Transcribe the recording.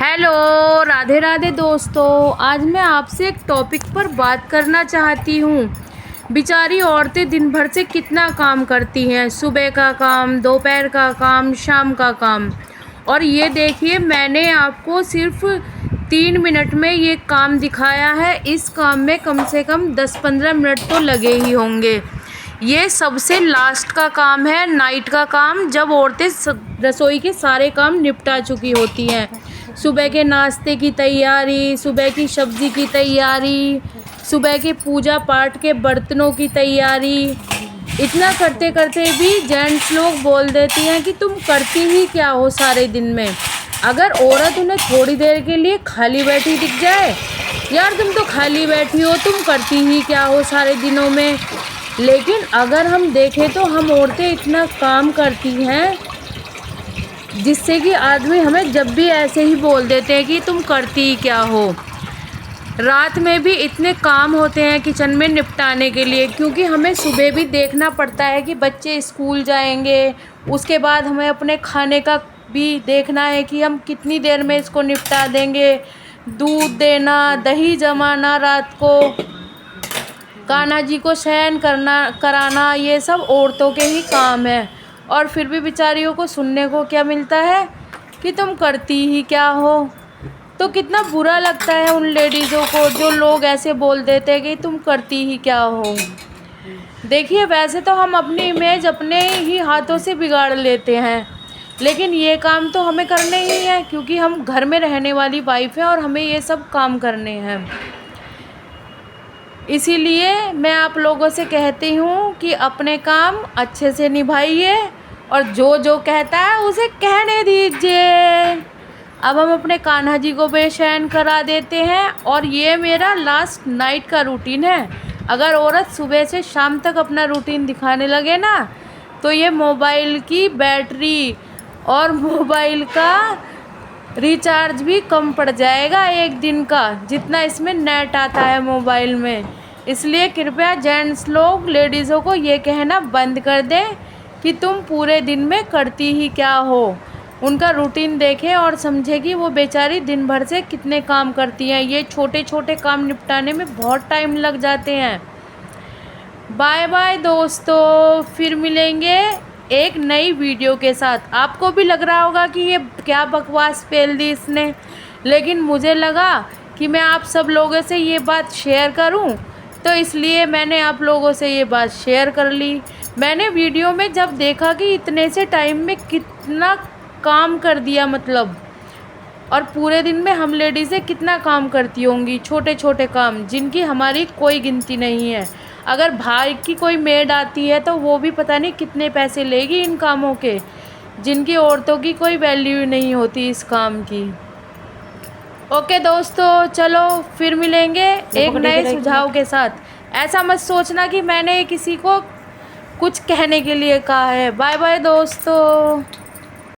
Hello, Radhe Radhe दोस्तों। आज मैं आपसे एक टॉपिक पर बात करना चाहती हूँ। बेचारी औरतें दिन भर से कितना काम करती हैं, सुबह का काम, दोपहर का काम, शाम का काम। और ये देखिए, मैंने आपको सिर्फ 3 मिनट में ये काम दिखाया है। इस काम में कम से कम 10-15 मिनट तो लगे ही होंगे। ये सबसे लास्ट का काम है, नाइट का काम, जब औरतें रसोई के सारे काम निपटा चुकी होती हैं। सुबह के नाश्ते की तैयारी, सुबह की सब्ज़ी की तैयारी, सुबह के पूजा पाठ के बर्तनों की तैयारी। इतना करते करते भी जेंट्स लोग बोल देती हैं कि तुम करती ही क्या हो सारे दिन में। अगर औरत उन्हें थोड़ी देर के लिए खाली बैठी दिख जाए, यार तुम तो खाली बैठी हो, तुम करती ही क्या हो सारे दिनों में। लेकिन अगर हम देखें तो हम औरतें इतना काम करती हैं जिससे कि आदमी हमें जब भी ऐसे ही बोल देते हैं कि तुम करती ही क्या हो। रात में भी इतने काम होते हैं किचन में निपटाने के लिए, क्योंकि हमें सुबह भी देखना पड़ता है कि बच्चे स्कूल जाएंगे। उसके बाद हमें अपने खाने का भी देखना है कि हम कितनी देर में इसको निपटा देंगे। दूध देना, दही जमाना, रात को कान्हा जी को शयन कराना, ये सब औरतों के ही काम है। और फिर भी बेचारियों को सुनने को क्या मिलता है कि तुम करती ही क्या हो। तो कितना बुरा लगता है उन लेडीज़ों को जो लोग ऐसे बोल देते हैं कि तुम करती ही क्या हो। देखिए, वैसे तो हम अपनी इमेज अपने ही हाथों से बिगाड़ लेते हैं, लेकिन ये काम तो हमें करने ही है, क्योंकि हम घर में रहने वाली वाइफ हैं और हमें ये सब काम करने हैं। इसीलिए मैं आप लोगों से कहती हूँ कि अपने काम अच्छे से निभाइए और जो जो कहता है उसे कहने दीजिए। अब हम अपने कान्हा जी को बेशयन करा देते हैं, और ये मेरा लास्ट नाइट का रूटीन है। अगर औरत सुबह से शाम तक अपना रूटीन दिखाने लगे ना, तो ये मोबाइल की बैटरी और मोबाइल का रिचार्ज भी कम पड़ जाएगा एक दिन का, जितना इसमें नेट आता है मोबाइल में। इसलिए कृपया जेंट्स लोग लेडीज़ों को ये कहना बंद कर दें कि तुम पूरे दिन में करती ही क्या हो। उनका रूटीन देखें और समझें कि वो बेचारी दिन भर से कितने काम करती हैं। ये छोटे छोटे काम निपटाने में बहुत टाइम लग जाते हैं। बाय बाय दोस्तों, फिर मिलेंगे एक नई वीडियो के साथ। आपको भी लग रहा होगा कि ये क्या बकवास पेल दी इसने, लेकिन मुझे लगा कि मैं आप सब लोगों से ये बात शेयर करूं, तो इसलिए मैंने आप लोगों से ये बात शेयर कर ली। मैंने वीडियो में जब देखा कि इतने से टाइम में कितना काम कर दिया, मतलब, और पूरे दिन में हम लेडीज़ें कितना काम करती होंगी, छोटे छोटे काम जिनकी हमारी कोई गिनती नहीं है। अगर भाई की कोई मेड आती है तो वो भी पता नहीं कितने पैसे लेगी इन कामों के, जिनकी औरतों की कोई वैल्यू नहीं होती इस काम की। ओके दोस्तों, चलो फिर मिलेंगे एक नए सुझाव के साथ। ऐसा मत सोचना कि मैंने किसी को कुछ कहने के लिए कहा है। बाय बाय दोस्तों।